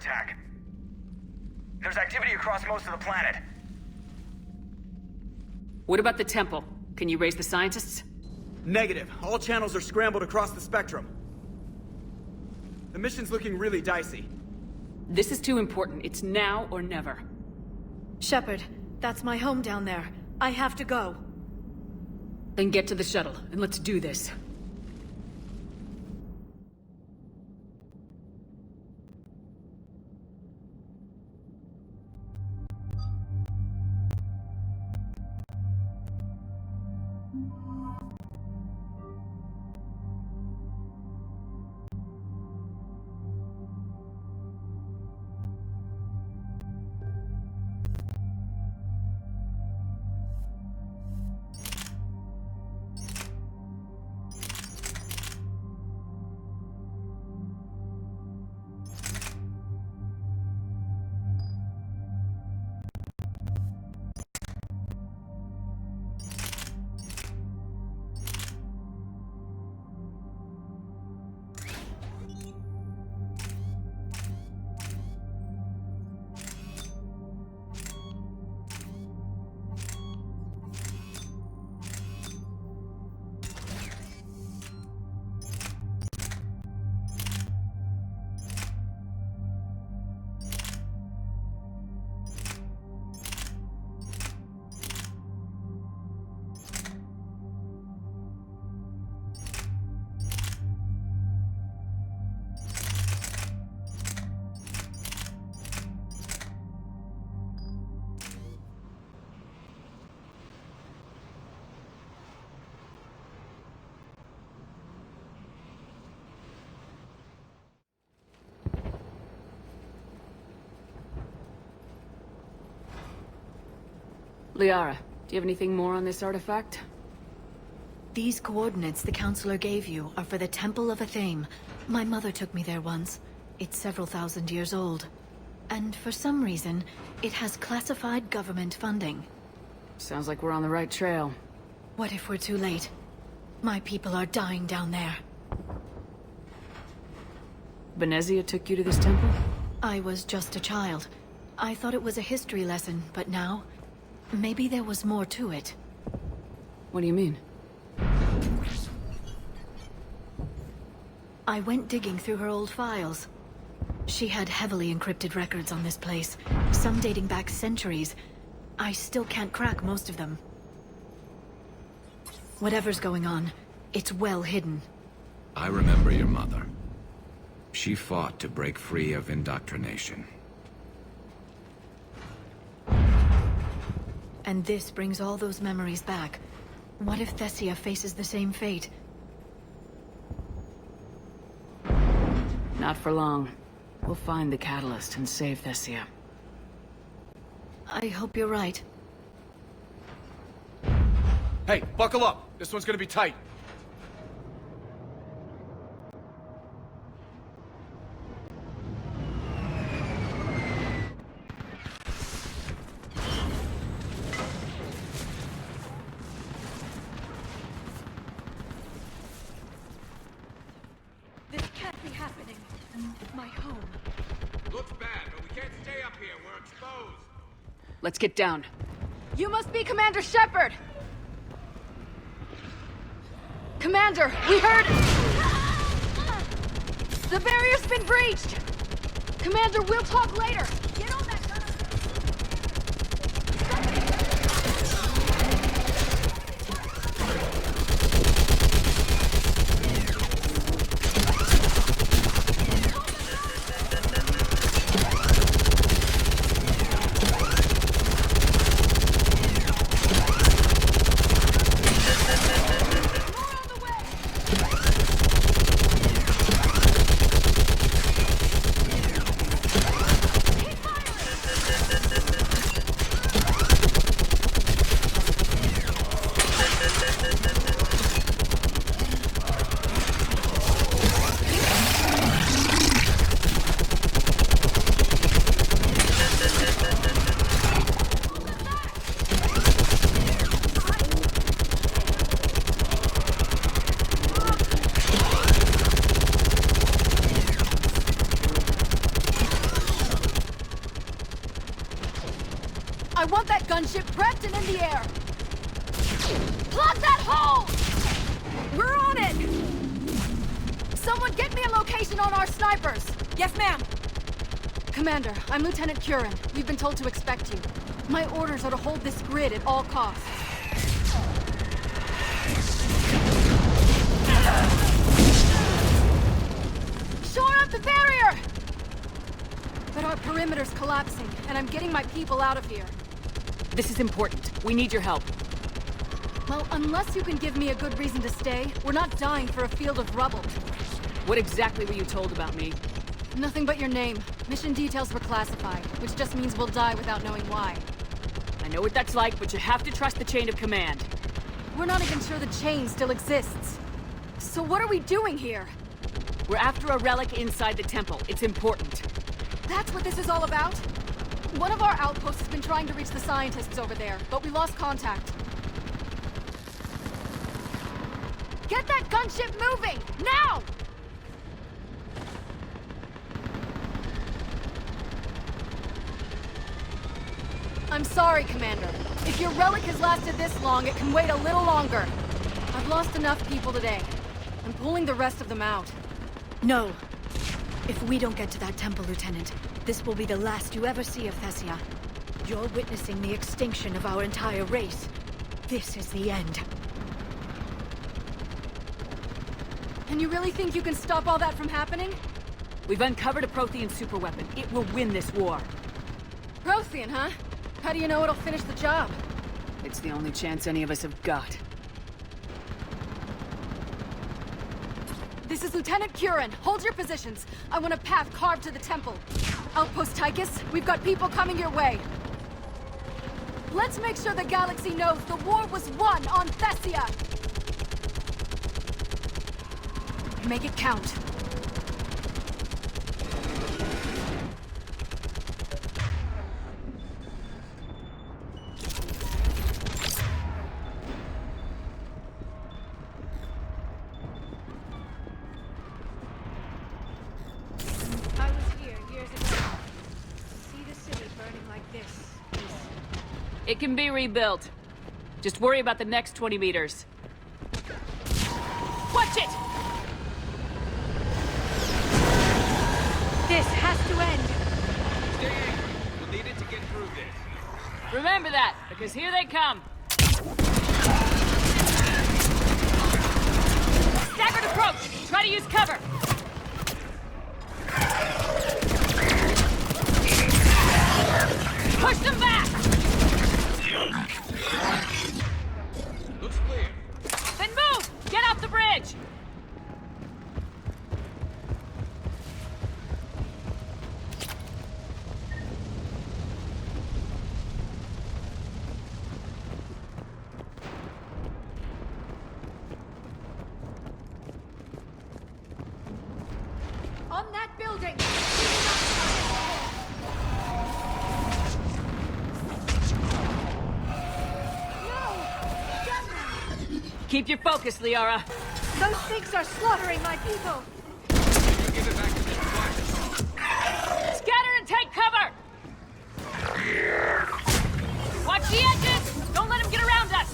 attack. There's activity across most of the planet. What about the temple? Can you raise the scientists? Negative. All channels are scrambled across the spectrum. The mission's looking really dicey. This is too important. It's now or never. Shepard, that's my home down there. I have to go. Then get to the shuttle, and let's do this. Liara, do you have anything more on this artifact? These coordinates the Counselor gave you are for the Temple of Athame. My mother took me there once. It's several thousand years old. And for some reason, it has classified government funding. Sounds like we're on the right trail. What if we're too late? My people are dying down there. Benezia took you to this temple? I was just a child. I thought it was a history lesson, but now... maybe there was more to it. What do you mean? I went digging through her old files. She had heavily encrypted records on this place, some dating back centuries. I still can't crack most of them. Whatever's going on, it's well hidden. I remember your mother. She fought to break free of indoctrination. And this brings all those memories back. What if Thessia faces the same fate? Not for long. We'll find the catalyst and save Thessia. I hope you're right. Hey, buckle up! This one's gonna be tight. This can't be happening. My home. Looks bad, but we can't stay up here. We're exposed. Let's get down. You must be Commander Shepard! Commander, we heard... The barrier's been breached! Commander, we'll talk later! Get on that gunner! Keep firing! I want that gunship prepped and in the air! Plug that hole! We're on it! Someone get me a location on our snipers! Yes, ma'am! Commander, I'm Lieutenant Curran. We've been told to expect you. My orders are to hold this grid at all costs. Shore up the barrier! But our perimeter's collapsing, and I'm getting my people out of here. This is important. We need your help. Well, unless you can give me a good reason to stay, we're not dying for a field of rubble. What exactly were you told about me? Nothing but your name. Mission details were classified, which just means we'll die without knowing why. I know what that's like, but you have to trust the chain of command. We're not even sure the chain still exists. So what are we doing here? We're after a relic inside the temple. It's important. That's what this is all about? One of our outposts has been trying to reach the scientists over there, but we lost contact. Get that gunship moving! Now! I'm sorry, Commander. If your relic has lasted this long, it can wait a little longer. I've lost enough people today. I'm pulling the rest of them out. No. If we don't get to that temple, Lieutenant, this will be the last you ever see of Thessia. You're witnessing the extinction of our entire race. This is the end. And you really think you can stop all that from happening? We've uncovered a Prothean superweapon. It will win this war. Prothean, huh? How do you know it'll finish the job? It's the only chance any of us have got. This is Lieutenant Curran. Hold your positions. I want a path carved to the temple. Outpost Tychus, we've got people coming your way. Let's make sure the galaxy knows the war was won on Thessia! Make it count. I was here years ago. See the city burning like this. It can be rebuilt. Just worry about the next 20 meters. Watch it! This has to end. Stay angry. We'll need it to get through this. Remember that, because here they come. Staggered approach! Try to use cover! Push them back! Looks clear. Then move! Get off the bridge! On that building! Keep your focus, Liara. Those things are slaughtering my people! Give it back to the squad. Scatter and take cover! Watch the edges! Don't let them get around us!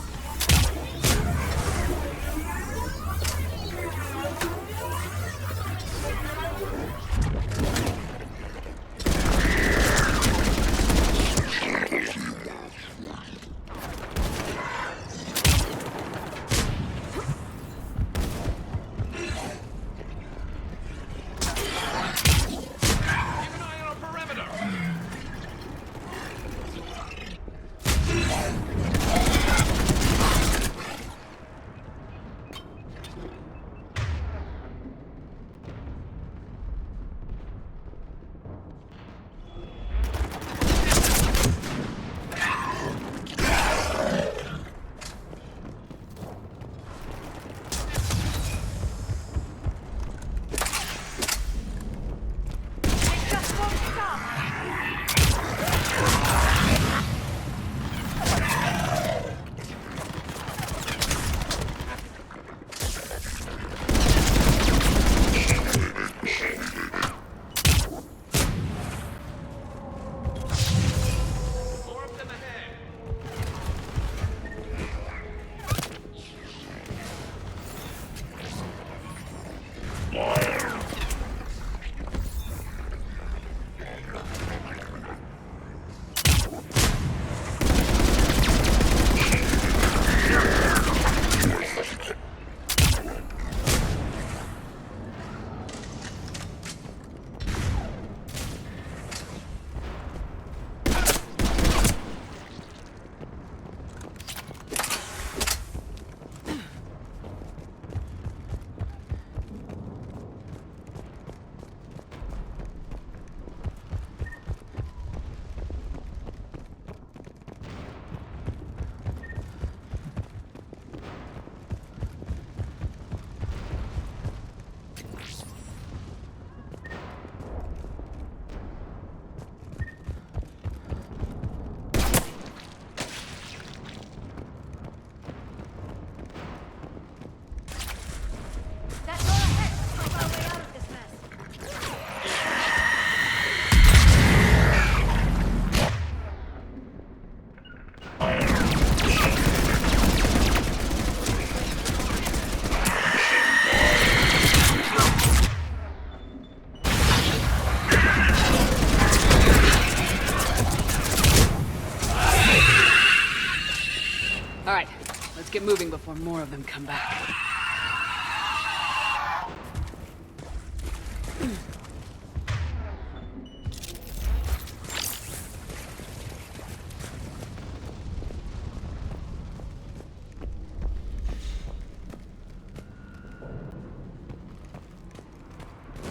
Let's get moving before more of them come back.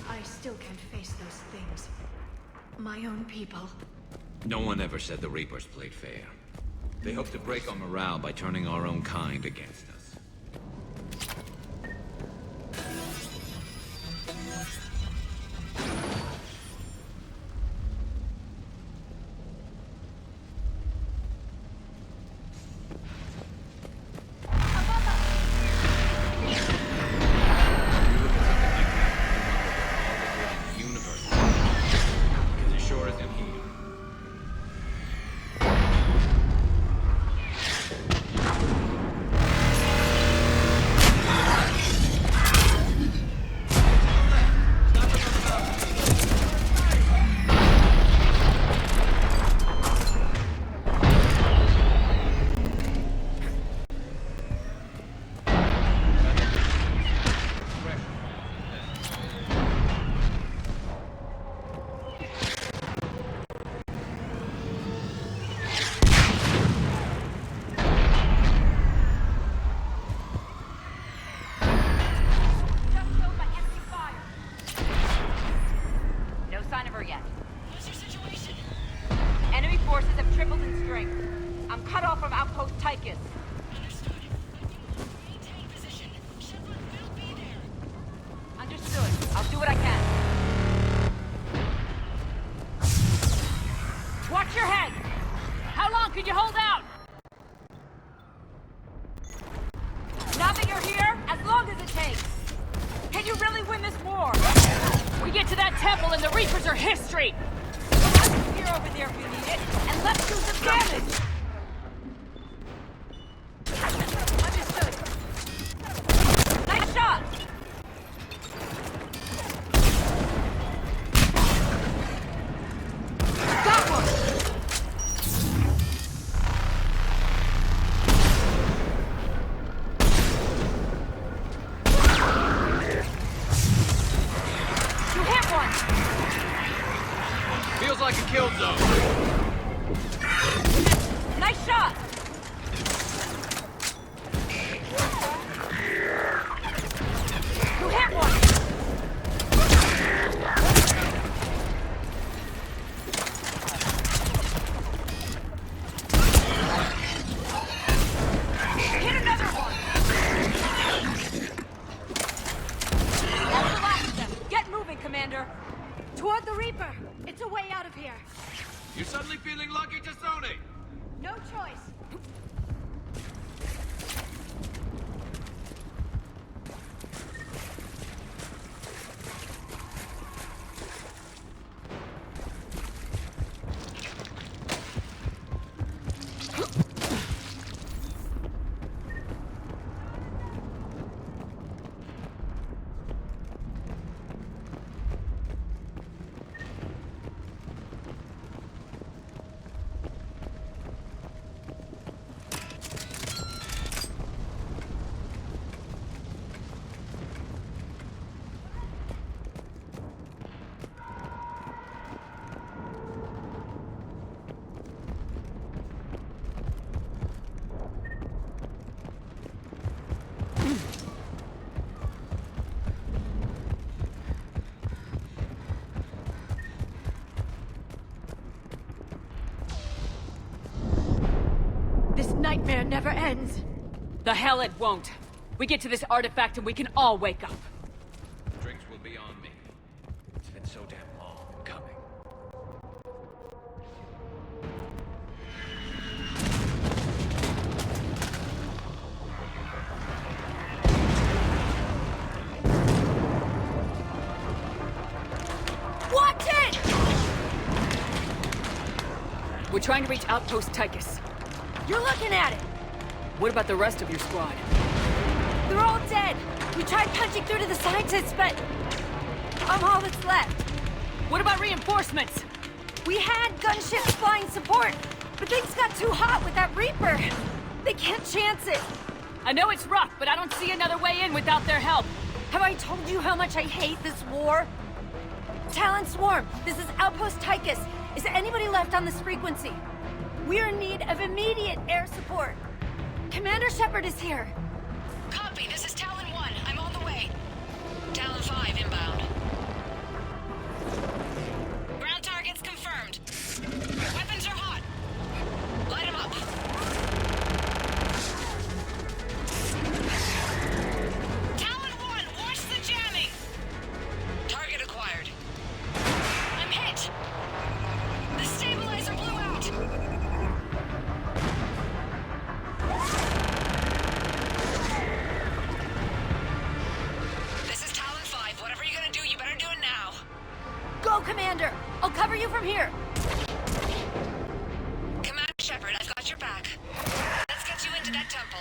I still can't face those things. My own people. No one ever said the Reapers played fair. They hope to break our morale by turning our own kind against us. Nightmare never ends. The hell it won't. We get to this artifact and we can all wake up. Drinks will be on me. It's been so damn long coming. Watch it! We're trying to reach Outpost Tychus. You're looking at it! What about the rest of your squad? They're all dead! We tried punching through to the scientists, but... I'm all that's left. What about reinforcements? We had gunships flying support, but things got too hot with that Reaper. They can't chance it. I know it's rough, but I don't see another way in without their help. Have I told you how much I hate this war? Talon Swarm, this is Outpost Tychus. Is there anybody left on this frequency? We're in need of immediate air support. Commander Shepard is here. Copy, this is Talon 1. I'm on the way. Talon 5 inbound. Ground targets confirmed. Weapons are hot. Light them up. Talon 1, watch the jamming! Target acquired. I'm hit! The stabilizer blew out! This is Talon 5. Whatever you're gonna do, you better do it now. Go, Commander! I'll cover you from here. Commander Shepard, I've got your back. Let's get you into that temple.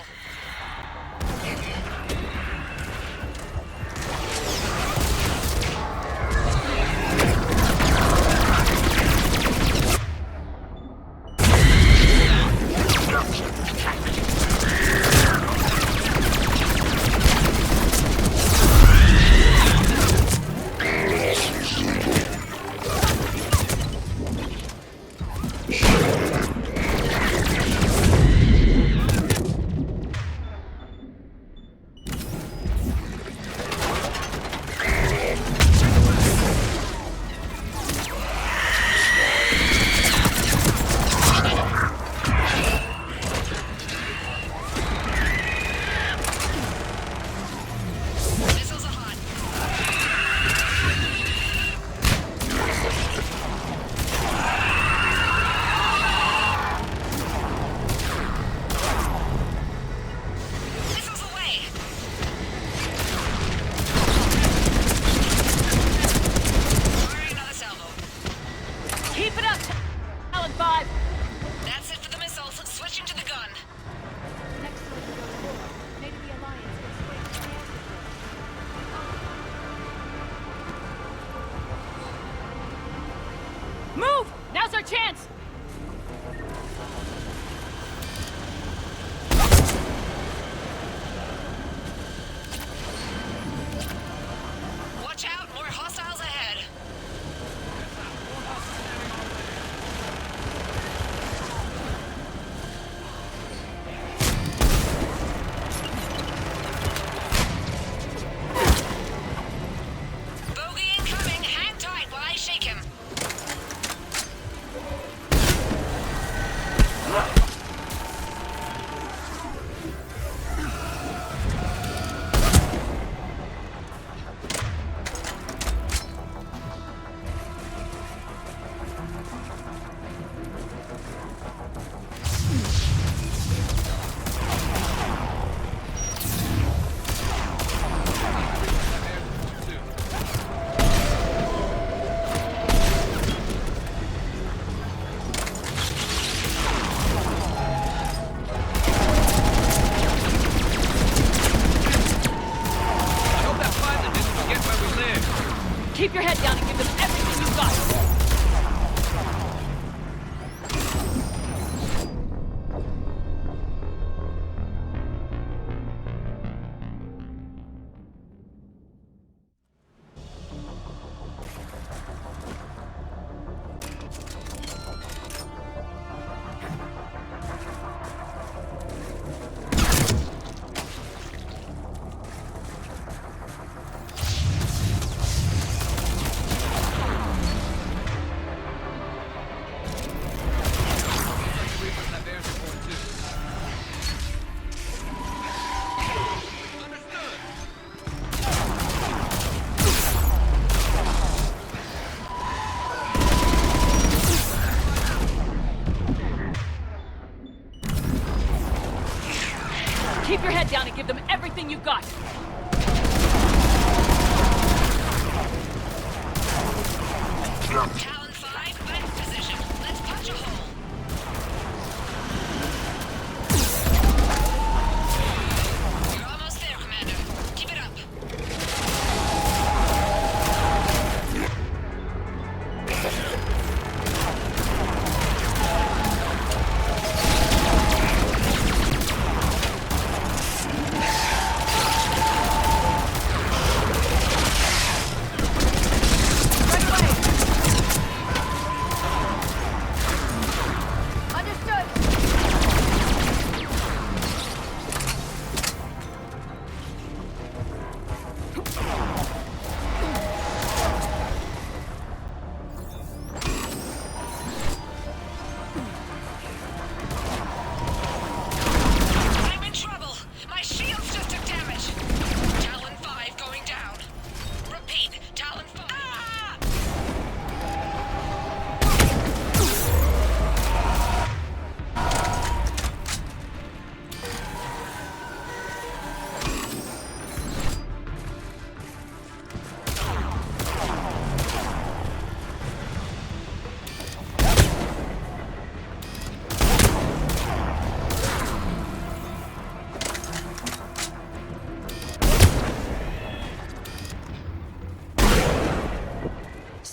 Missiles are hot. Missiles away. Firing another salvo. Keep it up, Talon 5. That's it for the missiles. Switching to the gun. Next time we go to war, maybe the Alliance can swing to the air support. Move! Now's our chance! Watch out, more hostiles ahead. Bogey incoming. Hang tight while I shake him. I hope that pilot didn't forget where we live. Keep your head down and give them everything you've got. Keep your head down and give them everything you've got. Talon 5, back in position. Let's punch a hole. You're almost there, Commander. Keep it up.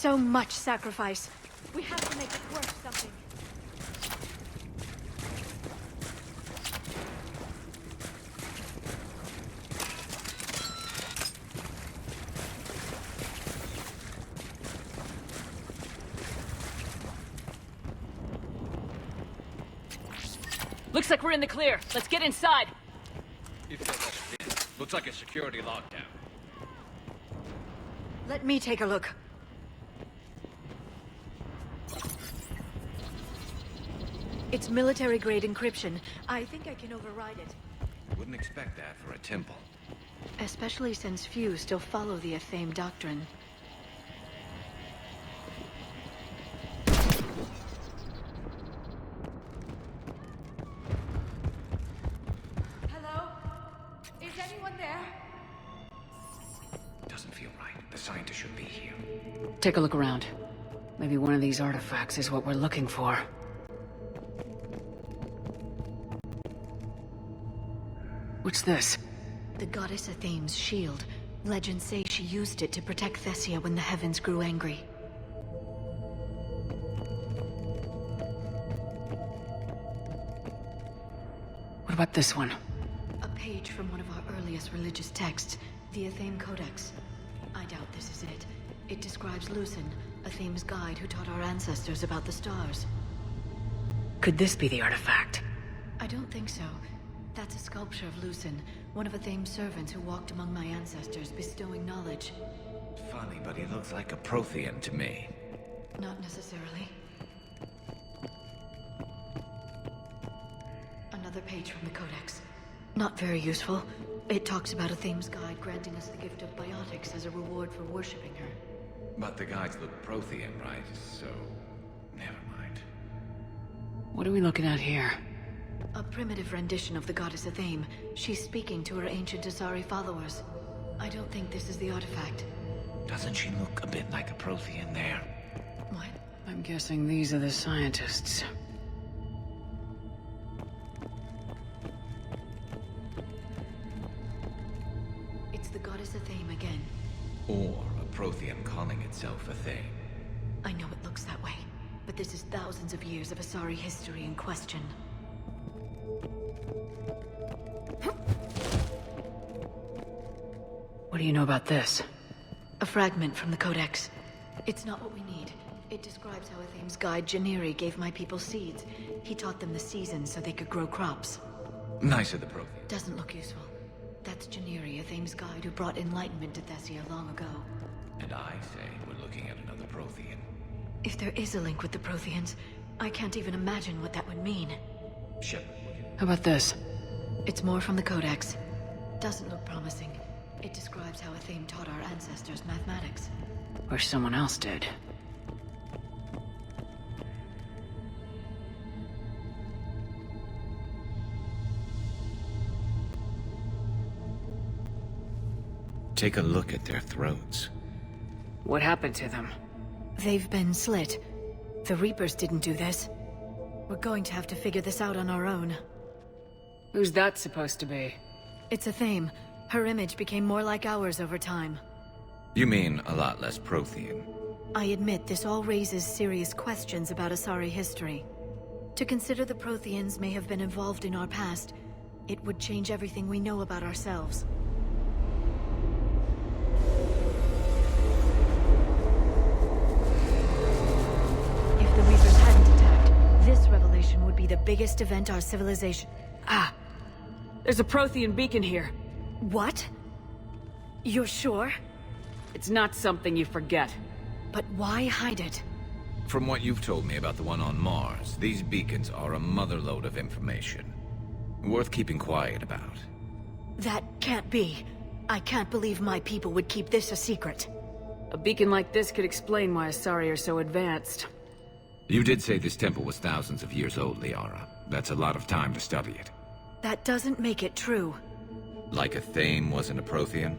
so much sacrifice. We have to make it worth something. Looks like we're in the clear. Let's get inside. If that was it, looks like a security lockdown. Let me take a look. It's military-grade encryption. I think I can override it. Wouldn't expect that for a temple. Especially since few still follow the Athame doctrine. Hello? Is anyone there? Doesn't feel right. The scientist should be here. Take a look around. Maybe one of these artifacts is what we're looking for. What's this? The goddess Athame's shield. Legends say she used it to protect Thessia when the heavens grew angry. What about this one? A page from one of our earliest religious texts, the Athame Codex. I doubt this is it. It describes Lucen, Athame's guide who taught our ancestors about the stars. Could this be the artifact? I don't think so. That's a sculpture of Lucen, one of Athame's servants who walked among my ancestors, bestowing knowledge. Funny, but he looks like a Prothean to me. Not necessarily. Another page from the Codex. Not very useful. It talks about Athame's guide granting us the gift of biotics as a reward for worshipping her. But the guides look Prothean, right? So, never mind. What are we looking at here? A primitive rendition of the goddess Athame. She's speaking to her ancient Assari followers. I don't think this is the artifact. Doesn't she look a bit like a Prothean there? What? I'm guessing these are the scientists. It's the goddess Athame again. Or a Prothean calling itself a thing. I know it looks that way, but this is thousands of years of Assari history in question. What do you know about this? A fragment from the Codex. It's not what we need. It describes how Athame's guide Janiri gave my people seeds. He taught them the seasons so they could grow crops. Nice of the Prothean. Doesn't look useful. That's Janiri, Athame's guide who brought enlightenment to Thessia long ago. And I say we're looking at another Prothean. If there is a link with the Protheans, I can't even imagine what that would mean. Shepard. How about this? It's more from the Codex. Doesn't look promising. It describes how Athame taught our ancestors mathematics. Or someone else did. Take a look at their throats. What happened to them? They've been slit. The Reapers didn't do this. We're going to have to figure this out on our own. Who's that supposed to be? It's Athame. Her image became more like ours over time. You mean a lot less Prothean? I admit this all raises serious questions about Assari history. To consider the Protheans may have been involved in our past, it would change everything we know about ourselves. If the Reapers hadn't attacked, this revelation would be the biggest event our civilization... Ah! There's a Prothean beacon here. What? You're sure? It's not something you forget. But why hide it? From what you've told me about the one on Mars, these beacons are a motherlode of information. Worth keeping quiet about. That can't be. I can't believe my people would keep this a secret. A beacon like this could explain why Assari are so advanced. You did say this temple was thousands of years old, Liara. That's a lot of time to study it. That doesn't make it true. Like Athame wasn't a Prothean?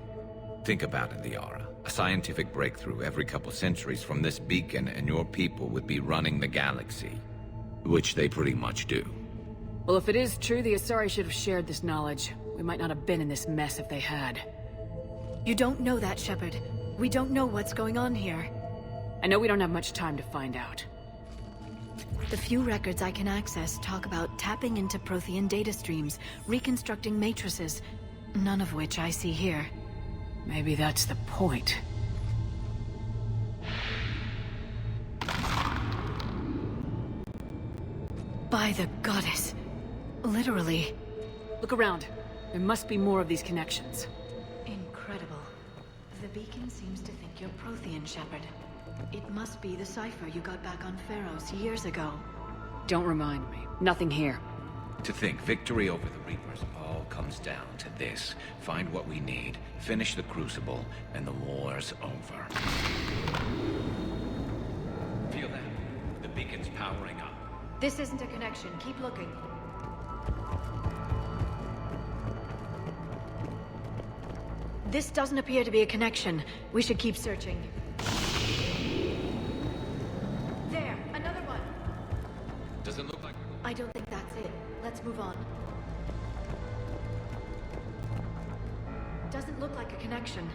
Think about it, Liara. A scientific breakthrough every couple centuries from this beacon and your people would be running the galaxy. Which they pretty much do. Well, if it is true, the Assari should have shared this knowledge. We might not have been in this mess if they had. You don't know that, Shepard. We don't know what's going on here. I know we don't have much time to find out. The few records I can access talk about tapping into Prothean data streams, reconstructing matrices, none of which I see here. Maybe that's the point. By the goddess. Literally. Look around. There must be more of these connections. Incredible. The beacon seems to think you're Prothean, Shepard. It must be the cipher you got back on Pharaohs years ago. Don't remind me. Nothing here. To think victory over the Reapers all comes down to this. Find what we need, finish the Crucible, and the war's over. Feel that? The beacon's powering up. This isn't a connection. Keep looking. This doesn't appear to be a connection. We should keep searching. There, another one. Doesn't look like... I don't think that's it. Let's move on. Doesn't look like a connection.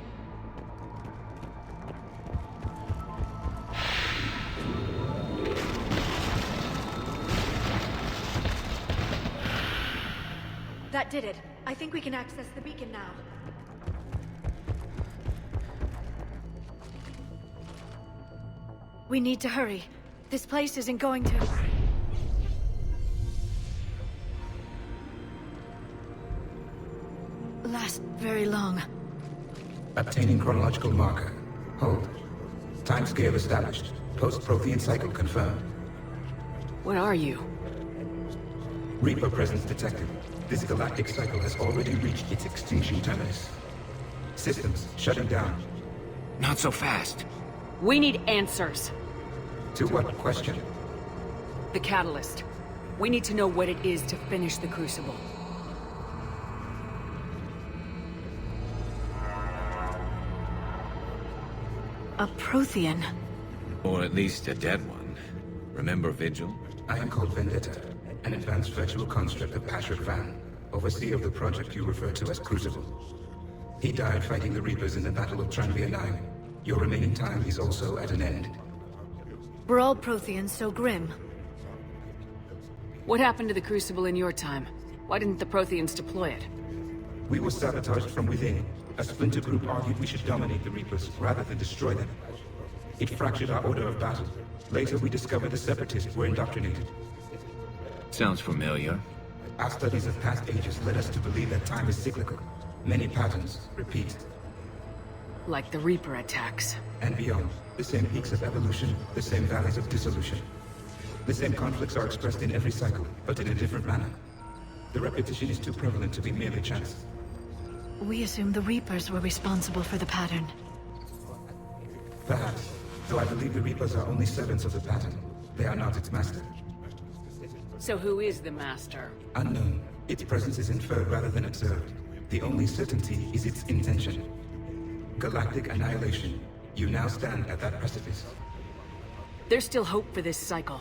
That did it. I think we can access the beacon now. We need to hurry. This place isn't going to... last very long. Obtaining chronological marker. Hold. Timescale established. Post-Prothean cycle confirmed. What are you? Reaper presence detected. This galactic cycle has already reached its extinction terminus. Systems shutting down. Not so fast. We need answers. To what question? The catalyst. We need to know what it is to finish the Crucible. A Prothean. Or at least a dead one. Remember Vigil? I am called Vendetta, an advanced virtual construct of Patrick Van, overseer of the project you refer to as Crucible. He died fighting the Reapers in the Battle of Tranvia 9. Your remaining time is also at an end. Were all Protheans so grim? What happened to the Crucible in your time? Why didn't the Protheans deploy it? We were sabotaged from within. A splinter group argued we should dominate the Reapers rather than destroy them. It fractured our order of battle. Later we discovered the Separatists were indoctrinated. Sounds familiar. Our studies of past ages led us to believe that time is cyclical. Many patterns repeat. Like the Reaper attacks. And beyond, the same peaks of evolution, the same valleys of dissolution. The same conflicts are expressed in every cycle, but in a different manner. The repetition is too prevalent to be merely chance. We assumed the Reapers were responsible for the pattern. Perhaps, though I believe the Reapers are only servants of the pattern. They are not its master. So who is the Master? Unknown. Its presence is inferred rather than observed. The only certainty is its intention. Galactic annihilation. You now stand at that precipice. There's still hope for this cycle.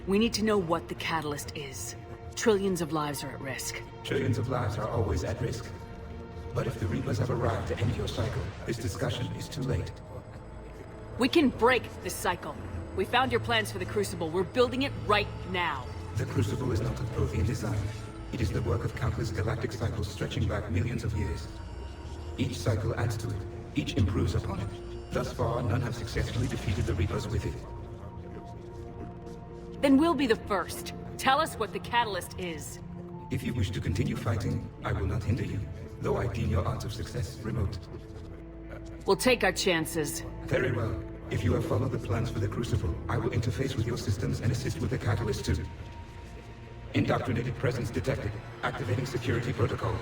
We need to know what the catalyst is. Trillions of lives are at risk. Trillions of lives are always at risk. But if the Reapers have arrived to end your cycle, this discussion is too late. We can break this cycle. We found your plans for the Crucible. We're building it right now. The Crucible is not of Prothean design. It is the work of countless galactic cycles stretching back millions of years. Each cycle adds to it. Each improves upon it. Thus far, none have successfully defeated the Reapers with it. Then we'll be the first. Tell us what the catalyst is. If you wish to continue fighting, I will not hinder you, though I deem your odds of success remote. We'll take our chances. Very well. If you have followed the plans for the Crucible, I will interface with your systems and assist with the catalyst too. Indoctrinated presence detected. Activating security protocol.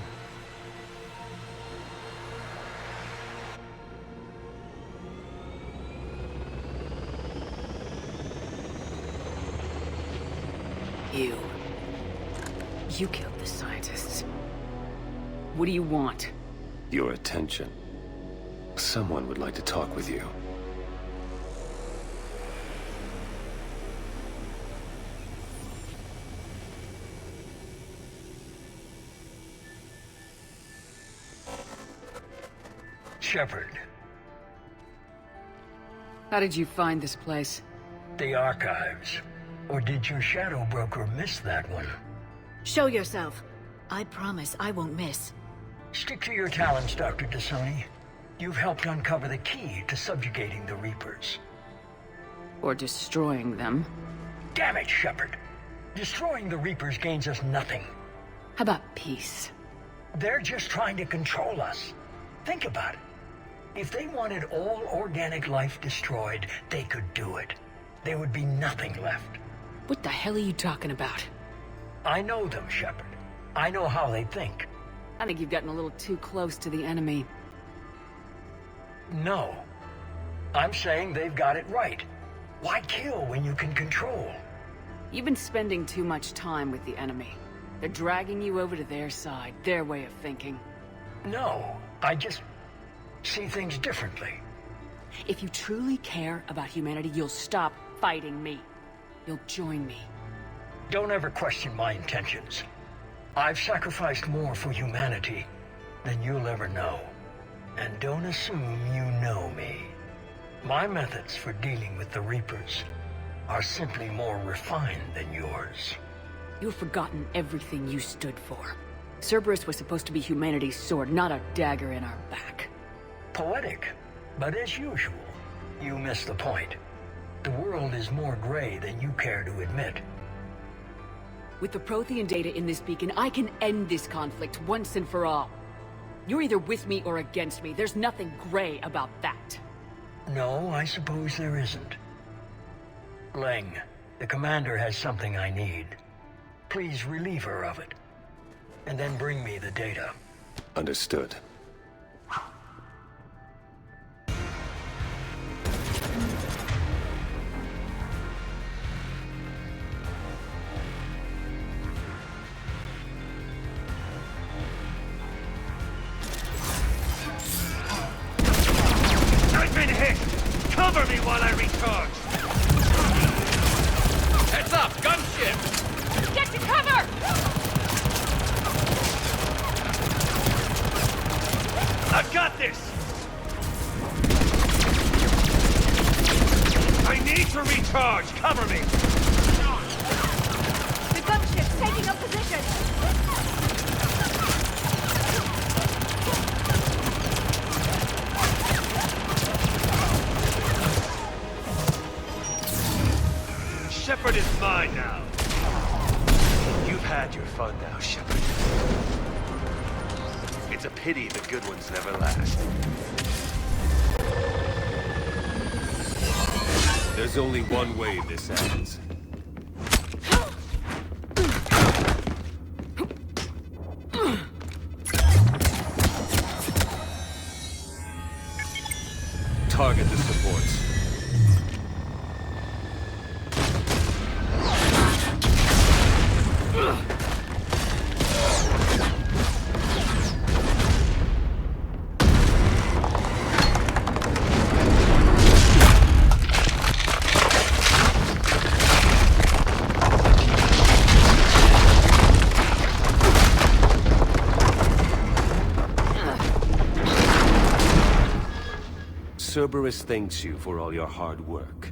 You killed the scientists. What do you want? Your attention. Someone would like to talk with you. Shepard. How did you find this place? The archives. Or did your shadow broker miss that one? Show yourself. I promise I won't miss. Stick to your talents, Dr. T'Soni. You've helped uncover the key to subjugating the Reapers. Or destroying them. Damn it, Shepard. Destroying the Reapers gains us nothing. How about peace? They're just trying to control us. Think about it. If they wanted all organic life destroyed, they could do it. There would be nothing left. What the hell are you talking about? I know them, Shepard. I know how they think. I think you've gotten a little too close to the enemy. No. I'm saying they've got it right. Why kill when you can control? You've been spending too much time with the enemy. They're dragging you over to their side, their way of thinking. No, I just see things differently. If you truly care about humanity, you'll stop fighting me. You'll join me. Don't ever question my intentions. I've sacrificed more for humanity than you'll ever know. And don't assume you know me. My methods for dealing with the Reapers are simply more refined than yours. You've forgotten everything you stood for. Cerberus was supposed to be humanity's sword, not a dagger in our back. Poetic, but as usual, you miss the point. The world is more gray than you care to admit. With the Prothean data in this beacon, I can end this conflict once and for all. You're either with me or against me. There's nothing gray about that. No, I suppose there isn't. Leng, the commander has something I need. Please relieve her of it. And then bring me the data. Understood. I've been hit! Cover me while I recharge! Heads up! Gunship! Get to cover! I've got this! I need to recharge! Cover me! The gunship's taking up position! Shepard is mine now. You've had your fun now, Shepard. It's a pity the good ones never last. There's only one way this ends. Target the supports. Cerberus thanks you for all your hard work.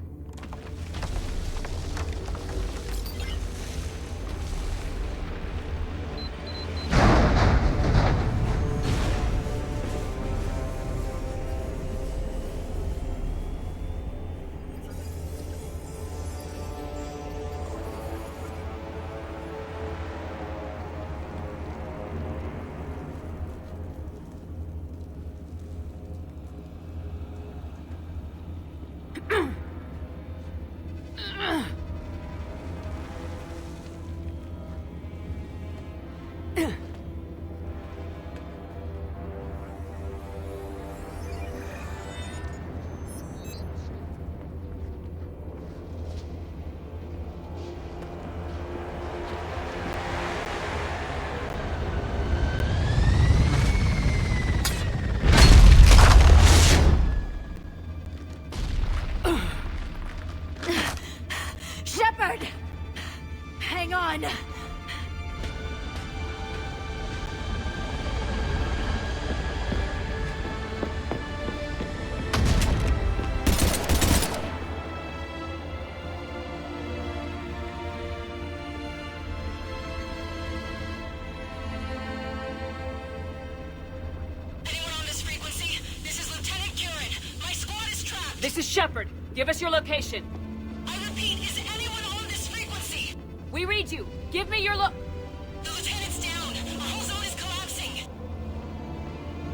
Shepard! Hang on! This is Shepard. Give us your location. I repeat, is anyone on this frequency? We read you. Give me your The lieutenant's down. Our whole zone is collapsing.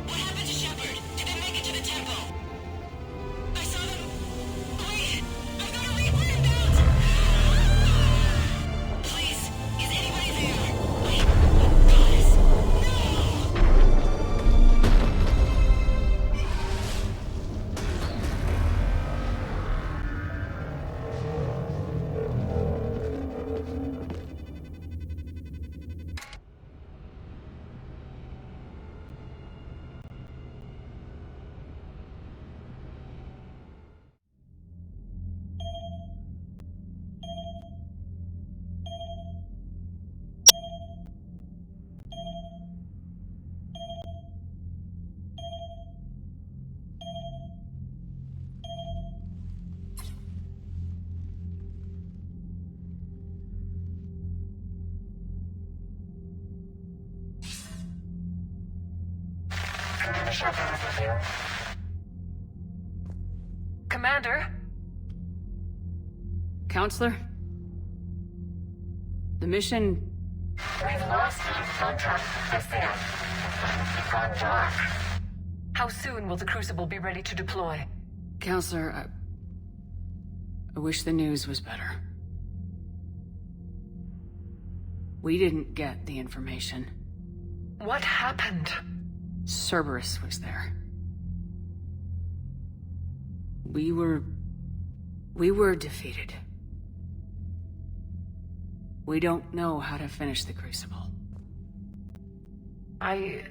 What happened to Shepard? Did they make it to the temple? I saw them. Wait, I've got a Reaper inbound. Please, is anybody there? Guys, no! Commander? Counselor? The mission... We've lost contact with Thessia. It's gone dark. How soon will the Crucible be ready to deploy? Counselor, I wish the news was better. We didn't get the information. What happened? Cerberus was there. We were defeated. We don't know how to finish the Crucible. I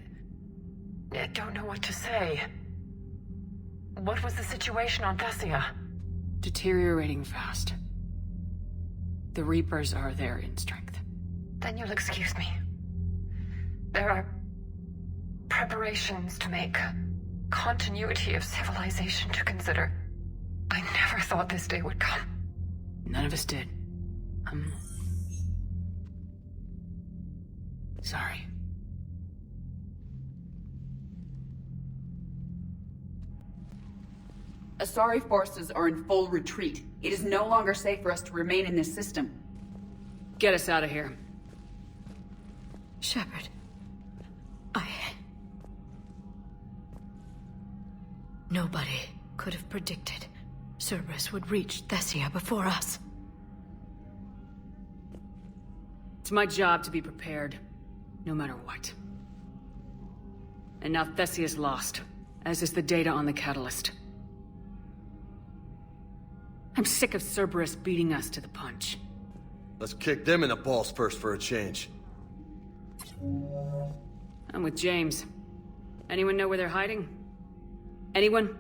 don't know what to say. What was the situation on Thessia? Deteriorating fast. The Reapers are there in strength. Then you'll excuse me. There are preparations to make, continuity of civilization to consider. I never thought this day would come. None of us did. I'm sorry. Assari forces are in full retreat. It is no longer safe for us to remain in this system. Get us out of here. Shepard. Nobody could have predicted Cerberus would reach Thessia before us. It's my job to be prepared, no matter what. And now Thessia's lost, as is the data on the catalyst. I'm sick of Cerberus beating us to the punch. Let's kick them in the balls first for a change. I'm with James. Anyone know where they're hiding? Anyone?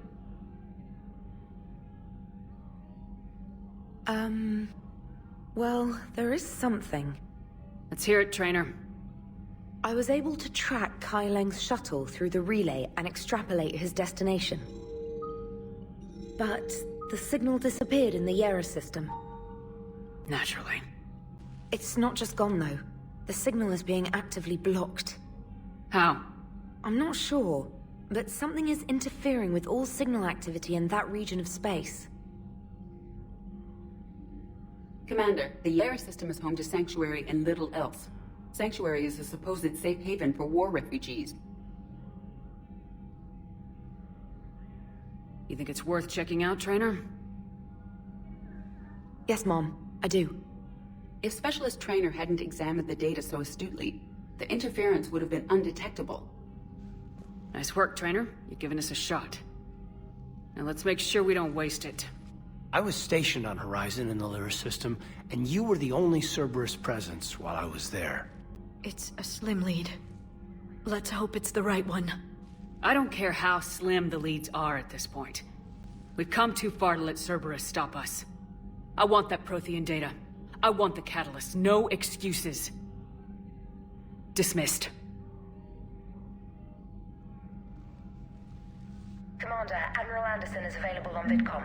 Well, there is something. Let's hear it, Trainer. I was able to track Kai Leng's shuttle through the relay and extrapolate his destination. But the signal disappeared in the Yera system. Naturally. It's not just gone, though. The signal is being actively blocked. How? I'm not sure, but something is interfering with all signal activity in that region of space. Commander, the Yera system is home to Sanctuary and little else. Sanctuary is a supposed safe haven for war refugees. You think it's worth checking out, Trainer? Yes, Mom. I do. If Specialist Trainer hadn't examined the data so astutely, the interference would have been undetectable. Nice work, Trainer. You've given us a shot. Now let's make sure we don't waste it. I was stationed on Horizon in the Lyra system, and you were the only Cerberus presence while I was there. It's a slim lead. Let's hope it's the right one. I don't care how slim the leads are at this point. We've come too far to let Cerberus stop us. I want that Prothean data. I want the catalyst. No excuses. Dismissed. Commander, Admiral Anderson is available on VidCom.